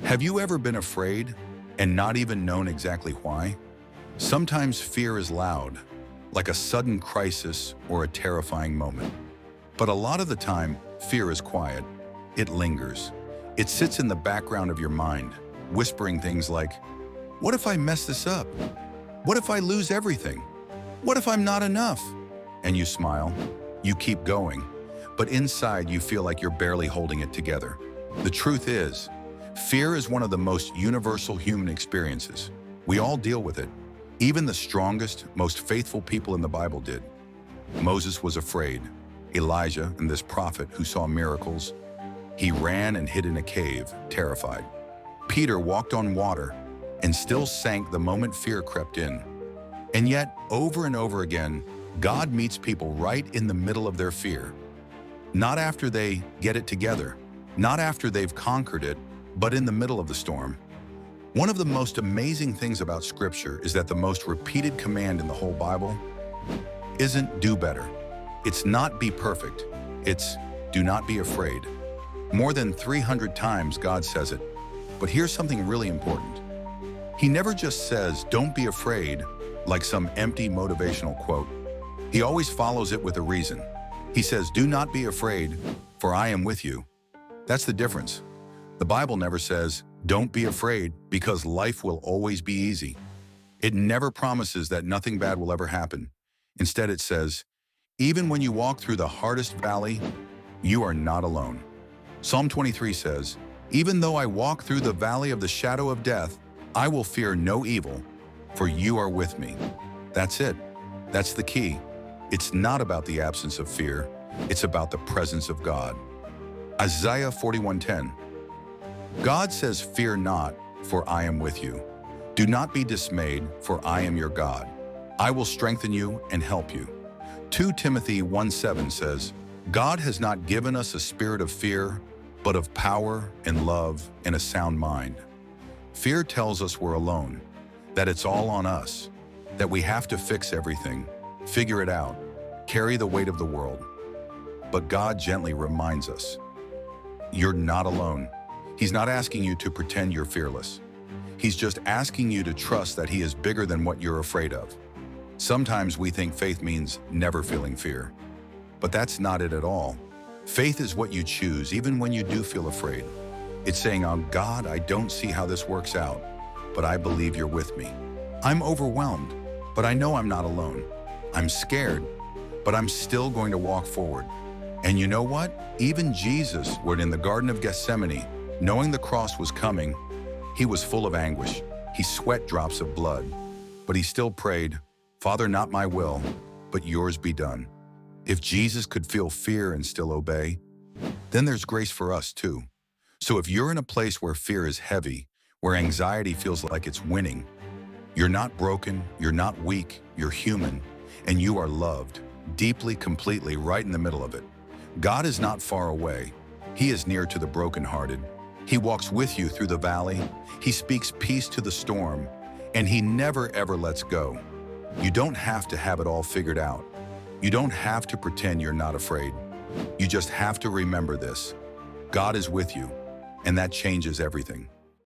Have you ever been afraid and not even known exactly why? Sometimes fear is loud, like a sudden crisis or a terrifying moment. But a lot of the time, fear is quiet. It lingers. It sits in the background of your mind, whispering things like, what if I mess this up? What if I lose everything? What if I'm not enough? And you smile. You keep going. But inside, you feel like you're barely holding it together. The truth is, fear is one of the most universal human experiences. We all deal with it. Even the strongest, most faithful people in the Bible did. Moses was afraid. Elijah, and this prophet who saw miracles, he ran and hid in a cave, terrified. Peter walked on water and still sank the moment fear crept in. And yet, over and over again, God meets people right in the middle of their fear. Not after they get it together, not after they've conquered it, but in the middle of the storm. One of the most amazing things about Scripture is that the most repeated command in the whole Bible isn't do better. It's not be perfect. It's do not be afraid. More than 300 times God says it. But here's something really important. He never just says, don't be afraid, like some empty motivational quote. He always follows it with a reason. He says, do not be afraid, for I am with you. That's the difference. The Bible never says, don't be afraid because life will always be easy. It never promises that nothing bad will ever happen. Instead, it says, even when you walk through the hardest valley, you are not alone. Psalm 23 says, even though I walk through the valley of the shadow of death, I will fear no evil, for you are with me. That's it. That's the key. It's not about the absence of fear. It's about the presence of God. Isaiah 41:10. God says, fear not, for I am with you. Do not be dismayed, for I am your God. I will strengthen you and help you. 2 Timothy 1:7 says, God has not given us a spirit of fear, but of power and love and a sound mind. Fear tells us we're alone, that it's all on us, that we have to fix everything, figure it out, carry the weight of the world. But God gently reminds us, you're not alone. He's not asking you to pretend you're fearless. He's just asking you to trust that He is bigger than what you're afraid of. Sometimes we think faith means never feeling fear, but that's not it at all. Faith is what you choose even when you do feel afraid. It's saying, oh God, I don't see how this works out, but I believe you're with me. I'm overwhelmed, but I know I'm not alone. I'm scared, but I'm still going to walk forward. And you know what? Even Jesus, when in the Garden of Gethsemane, knowing the cross was coming, He was full of anguish. He sweat drops of blood, but He still prayed, Father, not my will, but yours be done. If Jesus could feel fear and still obey, then there's grace for us too. So if you're in a place where fear is heavy, where anxiety feels like it's winning, you're not broken, you're not weak, you're human, and you are loved, deeply, completely, right in the middle of it. God is not far away. He is near to the brokenhearted. He walks with you through the valley. He speaks peace to the storm, and He never ever lets go. You don't have to have it all figured out. You don't have to pretend you're not afraid. You just have to remember this. God is with you, and that changes everything.